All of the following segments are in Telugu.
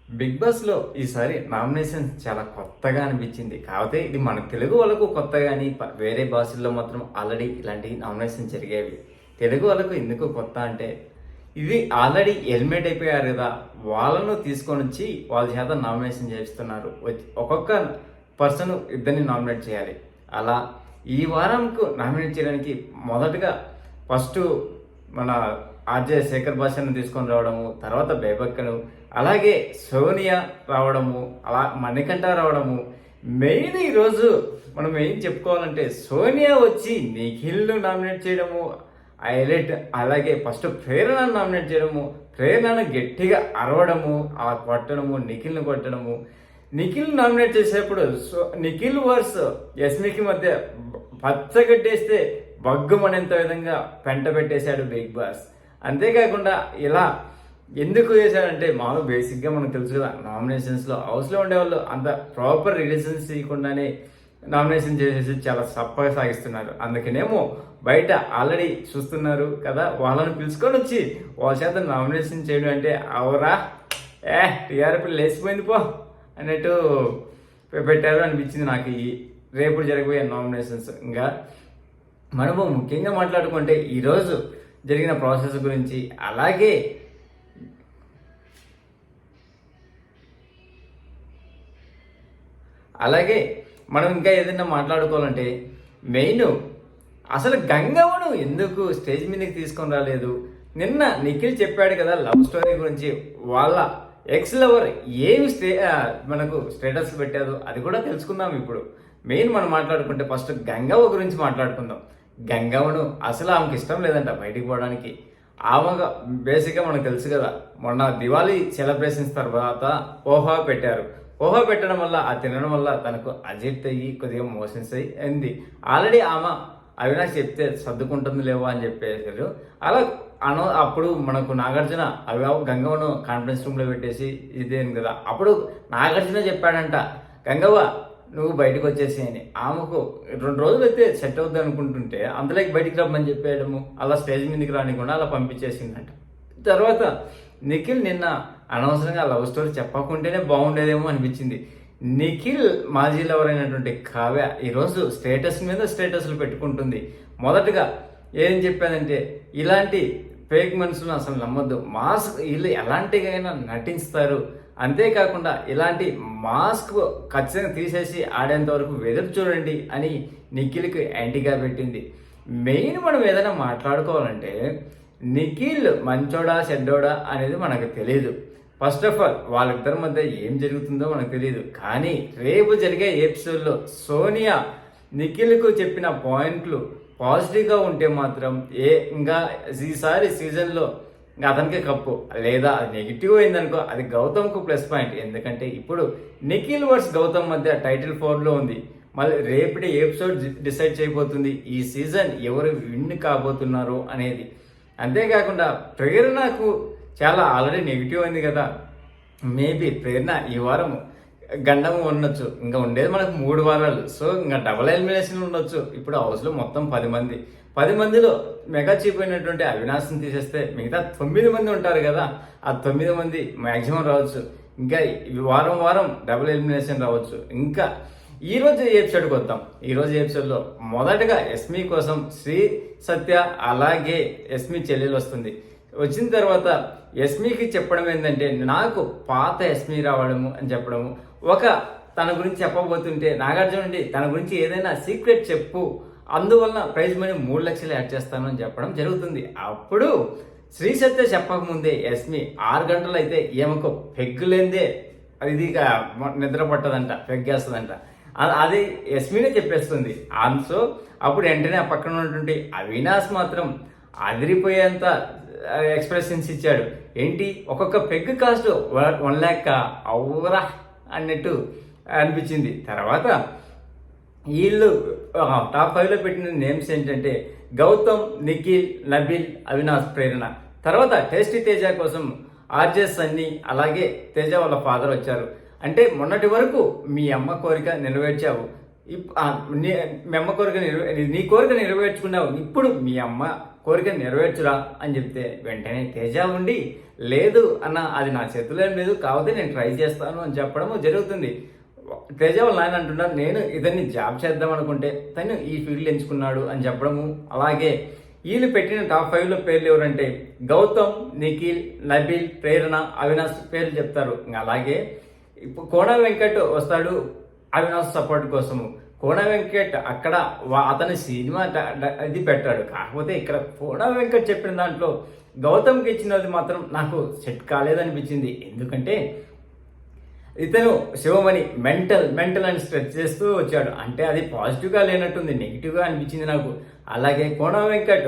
బిగ్ బాస్‌లో ఈసారి నామినేషన్స్ చాలా కొత్తగా అనిపించింది. కాకపోతే ఇది మన తెలుగు వాళ్ళకు కొత్త గాని, వేరే భాషల్లో మాత్రం ఆల్రెడీ ఇలాంటి నామినేషన్ జరిగేవి. తెలుగు వాళ్ళకు ఎందుకు కొత్త అంటే, ఇది ఆల్రెడీ ఎలిమినేట్ అయిపోయారు కదా! వాళ్ళను తీసుకొనొచ్చి వాళ్ళ చేత నామినేషన్ చేయిస్తున్నారు. ఒక్కొక్క పర్సన్ ఇద్దరిని నామినేట్ చేయాలి. అలా ఈ వారంకు నామినేట్ చేయడానికి మొదటగా ఫస్టు మన ఆర్జే శేఖర్ భాషను తీసుకొని రావడము, తర్వాత బేబక్కను, అలాగే సోనియా రావడము, అలా మణికంఠ రావడము. మెయిన్ ఈరోజు మనం ఏం చెప్పుకోవాలంటే సోనియా వచ్చి నిఖిల్ను నామినేట్ చేయడము హైలైట్. అలాగే ఫస్ట్ ప్రేరణను నామినేట్ చేయడము, ప్రేరణను గట్టిగా అరవడము, అలా కొట్టడము, నిఖిల్ని కొట్టడము. నిఖిల్ నామినేట్ చేసేప్పుడు నిఖిల్ వర్స్ యస్మికి మధ్య పచ్చగట్టేస్తే బగ్గుమనేంత విధంగా పెంట పెట్టేశాడు బిగ్ బాస్. అంతేకాకుండా ఇలా ఎందుకు చేశాడంటే, మామూలు బేసిక్గా మనకు తెలుసు కదా, నామినేషన్స్లో హౌస్లో ఉండేవాళ్ళు అంత ప్రాపర్ రిలేషన్స్ ఇవ్వకుండానే నామినేషన్ చేసేసి చాలా సప్పగా సాగిస్తున్నారు. అందుకనేమో బయట ఆల్రెడీ చూస్తున్నారు కదా, వాళ్ళని పిలుచుకొని వచ్చి వాళ్ళ చేత నామినేషన్ చేయడం అంటే అవరా టీఆర్పీ లేచిపోయింది పో అన్నట్టు పెట్టారు అనిపించింది నాకు ఈ రేపు జరగబోయే నామినేషన్స్. ఇంకా మనము ముఖ్యంగా మాట్లాడుకుంటే ఈరోజు జరిగిన ప్రాసెస్ గురించి, అలాగే మనం ఇంకా ఏదైనా మాట్లాడుకోవాలంటే మెయిన్ అసలు గంగవ్వను ఎందుకు స్టేజ్ మీదకి తీసుకొని రాలేదు. నిన్న నిఖిల్ చెప్పాడు కదా లవ్ స్టోరీ గురించి, వాళ్ళ ఎక్స్ లవర్ ఏమి మనకు స్టేటస్ పెట్టారు అది కూడా తెలుసుకుందాం. ఇప్పుడు మెయిన్ మనం మాట్లాడుకుంటే ఫస్ట్ గంగవ్వ గురించి మాట్లాడుకుందాం. గంగవ్వను అసలు ఆమెకి ఇష్టం లేదంట బయటికి పోవడానికి. ఆమెగా బేసిక్గా మనకు తెలుసు కదా, మొన్న దివాళీ సెలబ్రేషన్స్ తర్వాత పోహా పెట్టారు. పోహా పెట్టడం వల్ల ఆ తినడం వల్ల తనకు అజెక్ట్ అయ్యి కొద్దిగా మోషన్స్ అయింది. ఆల్రెడీ ఆమె అవినాష్ చెప్తే సర్దుకుంటుంది లేవో అని చెప్పేసారు. అలా అప్పుడు మనకు నాగార్జున గంగవ్వను కాన్ఫరెన్స్ రూమ్లో పెట్టేసి ఇదేం కదా, అప్పుడు నాగార్జున చెప్పాడంట గంగవ్వ నువ్వు బయటకు వచ్చేసి అని. ఆమెకు 2 రోజులు అయితే సెట్ అవుద్ది అనుకుంటుంటే అందులోకి బయటికి రమ్మని చెప్పేయడము, అలా స్టేజ్ మీదకి రానికుండా అలా పంపించేసిందంట. తర్వాత నిఖిల్ నిన్న అనవసరంగా లవ్ స్టోరీ చెప్పకుంటేనే బాగుండేదేమో అనిపించింది. నిఖిల్ మాజీ లవర్ అయినటువంటి కావ్య ఈరోజు స్టేటస్ మీద స్టేటస్లు పెట్టుకుంటుంది. మొదటగా ఏం చెప్పానంటే, ఇలాంటి ఫేక్ మనుషులను అసలు నమ్మొద్దు, మాస్క్ వీళ్ళు ఎలాంటిగైనా నటిస్తారు, అంతేకాకుండా ఇలాంటి మాస్క్ ఖచ్చితంగా తీసేసి ఆడేంత వరకు వెదురు చూడండి అని నిఖిల్కి యాంటీగా పెట్టింది. మెయిన్ మనం ఏదైనా మాట్లాడుకోవాలంటే నిఖిల్ మంచోడా చెడ్డోడా అనేది మనకు తెలియదు. ఫస్ట్ ఆఫ్ ఆల్ వాళ్ళిద్దరి మధ్య ఏం జరుగుతుందో మనకు తెలియదు. కానీ రేపు జరిగే ఎపిసోడ్లో సోనియా నిఖిల్కు చెప్పిన పాయింట్లు పాజిటివ్గా ఉంటే మాత్రం ఇంకా ఈసారి సీజన్లో ఇంకా అతనికి కప్పు, లేదా అది నెగిటివ్ అయిందనుకో అది గౌతమ్కు ప్లస్ పాయింట్. ఎందుకంటే ఇప్పుడు నిఖిల్ వర్స్ గౌతమ్ మధ్య టైటిల్ 4లో ఉంది. మళ్ళీ రేపటి ఎపిసోడ్ డిసైడ్ చేయబోతుంది ఈ సీజన్ ఎవరు విన్ కాబోతున్నారు అనేది. అంతేకాకుండా ప్రేరణకు చాలా ఆల్రెడీ నెగిటివ్ అయింది కదా, మేబీ ప్రేరణ ఈ వారం గండము ఉండొచ్చు. ఇంకా ఉండేది మనకు 3 వారాలు, సో ఇంకా డబుల్ ఎలిమినేషన్ ఉండొచ్చు. ఇప్పుడు హౌస్లో మొత్తం 10 మందిలో మెగా చీప్ అయినటువంటి అవినాష్ని తీసేస్తే మిగతా 9 మంది ఉంటారు కదా, ఆ 9 మంది మ్యాక్సిమం రావచ్చు. ఇంకా వారం డబుల్ ఎలిమినేషన్ రావచ్చు. ఇంకా ఈరోజు ఎపిసోడ్కి వద్దాం. ఈరోజు ఎపిసోడ్లో మొదటగా ఎస్మి కోసం శ్రీ సత్య అలాగే ఎస్మి చెల్లెలు వస్తుంది. వచ్చిన తర్వాత ఎస్మికి చెప్పడం ఏంటంటే, నాకు పాత ఎస్మి రావడము అని చెప్పడము, తన గురించి చెప్పబోతుంటే నాగార్జున నుండి తన గురించి ఏదైనా సీక్రెట్ చెప్పు, అందువలన ప్రైజ్ మనీ 3 లక్షలు యాడ్ చేస్తాను అని చెప్పడం జరుగుతుంది. అప్పుడు శ్రీ సత్య చెప్పకముందే ఎస్మి 6 గంటలు అయితే ఏమకో పెగ్గులేందే ఇది నిద్ర పట్టదంట, పెగ్గేస్తుందంట. అది ఎస్మినే చెప్పేస్తుంది. సో అప్పుడు వెంటనే ఆ పక్కన ఉన్నటువంటి అవినాష్ మాత్రం అదిరిపోయేంత ఎక్స్ప్రెషన్స్ ఇచ్చాడు. ఏంటి ఒక్కొక్క పెగ్ కాస్ట్ 1 lakh అవురా అన్నట్టు అనిపించింది. తర్వాత వీళ్ళు టాప్ 5లో పెట్టిన నేమ్స్ ఏంటంటే గౌతమ్, నిఖిల్, నబిల్, అవినాష్, ప్రేరణ. తర్వాత టేస్టీ తేజ కోసం ఆర్జే సన్నీ అలాగే తేజ వాళ్ళ ఫాదర్ వచ్చారు. అంటే మొన్నటి వరకు మీ అమ్మ కోరిక నెరవేర్చావు, మీ అమ్మ కోరిక నీ కోరిక నెరవేర్చుకున్నావు, ఇప్పుడు మీ అమ్మ కోరిక నెరవేర్చురా అని చెప్తే వెంటనే తేజ ఉండి లేదు అన్న అది నా చేతిలో ఏం లేదు, కాకపోతే నేను ట్రై చేస్తాను అని చెప్పడం జరుగుతుంది. తేజ వాళ్ళ నాయన అంటున్నారు నేను ఇతన్ని జాబ్ చేద్దాం అనుకుంటే తను ఈ ఫీల్డ్ ఎంచుకున్నాడు అని చెప్పడము. అలాగే వీళ్ళు పెట్టిన టాప్ 5లో పేర్లు ఎవరంటే గౌతమ్, నిఖిల్, నబీల్, ప్రేరణ, అవినాష్ పేర్లు చెప్తారు. అలాగే ఇప్పుడు కోన వెంకట్ వస్తాడు అవినాష్ సపోర్ట్ కోసము. కోన వెంకట్ అక్కడ అతని సినిమా ఇది పెట్టాడు, కాకపోతే ఇక్కడ కోన వెంకట్ చెప్పిన దాంట్లో గౌతమ్కి ఇచ్చినది మాత్రం నాకు సెట్ కాలేదనిపించింది. ఎందుకంటే ఇతను శివమణి మెంటల్ అని స్ట్రెచ్ చేస్తూ వచ్చాడు, అంటే అది పాజిటివ్గా లేనట్టుంది, నెగిటివ్గా అనిపించింది నాకు. అలాగే కోన వెంకట్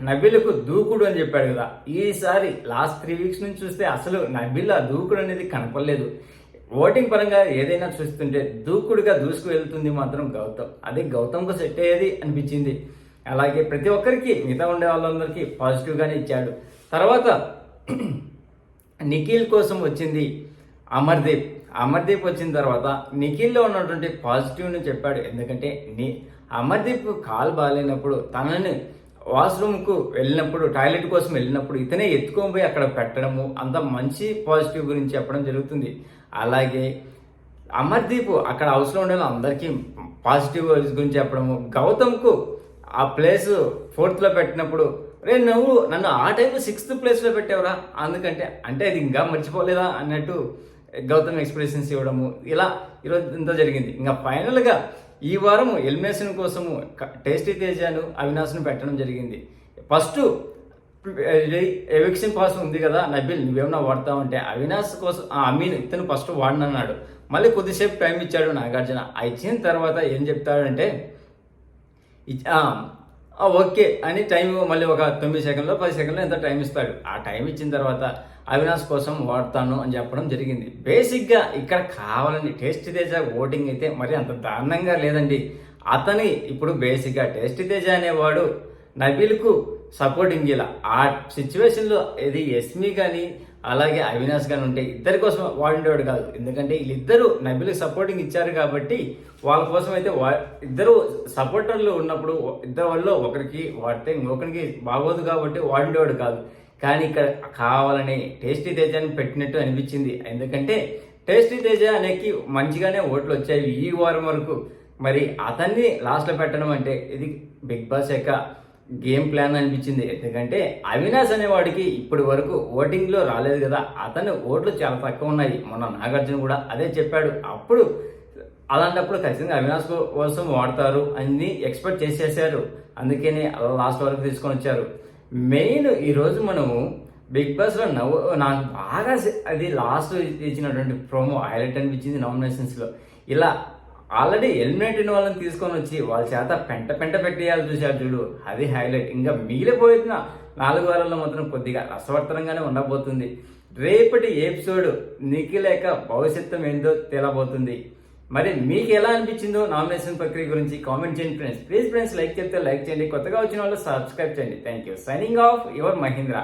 నబిల్కు దూకుడు అని చెప్పాడు కదా, ఈసారి లాస్ట్ 3 వీక్స్ నుంచి చూస్తే అసలు నబిల్ ఆ దూకుడు అనేది కనపడలేదు. ఓటింగ్ పరంగా ఏదైనా చూస్తుంటే దూకుడుగా దూసుకు వెళ్తుంది మాత్రం గౌతమ్, అదే గౌతమ్కు సెట్ అయ్యేది అనిపించింది. అలాగే ప్రతి ఒక్కరికి మిగతా ఉండే వాళ్ళందరికీ పాజిటివ్గానే ఇచ్చాడు. తర్వాత నిఖిల్ కోసం వచ్చింది అమర్దీప్ వచ్చిన తర్వాత నిఖిల్లో ఉన్నటువంటి పాజిటివ్ని చెప్పాడు. ఎందుకంటే అమర్దీప్ కాల్ బాగాలేనప్పుడు తనని వాష్రూమ్కు వెళ్ళినప్పుడు టాయిలెట్ కోసం వెళ్ళినప్పుడు ఇతనే ఎత్తుకొని పోయి అక్కడ పెట్టడము, అంత మంచి పాజిటివ్ గురించి చెప్పడం జరుగుతుంది. అలాగే అమర్దీప్ అక్కడ హౌస్లో ఉండే అందరికీ పాజిటివ్ గురించి చెప్పడము, గౌతమ్కు ఆ ప్లేస్ 4th పెట్టినప్పుడు రే నువ్వు నన్ను ఆ టైంలో 6th ప్లేస్లో పెట్టావురా, అందుకంటే అంటే అది ఇంకా మర్చిపోలేదా అన్నట్టు గౌతమ్ ఎక్స్ప్రెషన్స్ ఇవ్వడము, ఇలా ఈరోజు ఇంత జరిగింది. ఇంకా ఫైనల్గా ఈ వారం ఎలిమినేషన్ కోసము టేస్టీ తేజను అవినాష్ను పెట్టడం జరిగింది. ఫస్ట్ ఎవిక్షన్ పాస్ ఉంది కదా నబిల్ నువ్వేమన్నా వాడతావంటే అవినాష్ కోసం అమీన్ ఇతను ఫస్ట్ వాడనన్నాడు. మళ్ళీ కొద్దిసేపు టైం ఇచ్చాడు నాగార్జున. ఇచ్చిన తర్వాత ఏం చెప్తాడంటే ఓకే అని టైం మళ్ళీ ఒక 9 సెకండ్లో 10 సెకండ్లో ఎంత టైం ఇస్తాడు. ఆ టైం ఇచ్చిన తర్వాత అవినాష్ కోసం వాడతాను అని చెప్పడం జరిగింది. బేసిక్గా ఇక్కడ కావాలని టేస్టీ తేజ ఓటింగ్ అయితే మరి అంత దారుణంగా లేదండి. అతని ఇప్పుడు బేసిక్గా టేస్టీ తేజ అనేవాడు నబీల్కు సపోర్టింగ్ ఇలా ఆ సిచ్యువేషన్లో ఇది ఎస్మి కానీ అలాగే అవినాష్ కానీ ఉంటే ఇద్దరి కోసం వాడిండేవాడు కాదు. ఎందుకంటే వీళ్ళిద్దరూ నబీల్కి సపోర్టింగ్ ఇచ్చారు కాబట్టి వాళ్ళ కోసం అయితే ఇద్దరు సపోర్టర్లు ఉన్నప్పుడు ఇద్దరు వాళ్ళు ఒకరికి వాడితే ఇంకొకరికి బాగోదు కాబట్టి వాడిండేవాడు కాదు. కానీ ఇక్కడ కావాలని టేస్టీ తేజని పెట్టినట్టు అనిపించింది. ఎందుకంటే టేస్టీ తేజ అనేకి మంచిగానే ఓట్లు వచ్చాయి ఈ వారం వరకు. మరి అతన్ని లాస్ట్లో పెట్టడం అంటే ఇది బిగ్ బాస్ యొక్క గేమ్ ప్లాన్ అనిపించింది. ఎందుకంటే అవినాష్ అనేవాడికి ఇప్పటి వరకు ఓటింగ్లో రాలేదు కదా, అతని ఓట్లు చాలా తక్కువ ఉన్నాయి. మొన్న నాగార్జున కూడా అదే చెప్పాడు. అప్పుడు అలాంటప్పుడు ఖచ్చితంగా అవినాష్ కోసం వాడతారు అని ఎక్స్పెక్ట్ చేసేసారు, అందుకని లాస్ట్ వరకు తీసుకొని వచ్చారు. మెయిన్ ఈరోజు మనము బిగ్ బాస్లో నాకు బాగా అది లాస్ట్ ఇచ్చినటువంటి ప్రోమో హైలైట్ అనిపించింది. నామినేషన్స్లో ఇలా ఆల్రెడీ ఎలిమినేట్ అయిన వాళ్ళని తీసుకొని వచ్చి వాళ్ళ చేత పెంట పెట్టేయాలి చూశారు చూడు, అది హైలైట్. ఇంకా మిగిలిపోయిన 4 వారాల్లో మాత్రం కొద్దిగా రసవర్తనంగానే ఉండబోతుంది. రేపటి ఎపిసోడ్ నిఖిల్ లేక భవిష్యత్తు ఏందో తేలబోతుంది. మరి మీకు ఎలా అనిపించిందో నామినేషన్ ప్రక్రియ గురించి కామెంట్ చేయండి ఫ్రెండ్స్. ప్లీజ్ ఫ్రెండ్స్ లైక్ చేస్తే లైక్ చేయండి, కొత్తగా వచ్చిన వాళ్ళు సబ్స్క్రైబ్ చేయండి. Thank you. Signing off your Mahindra.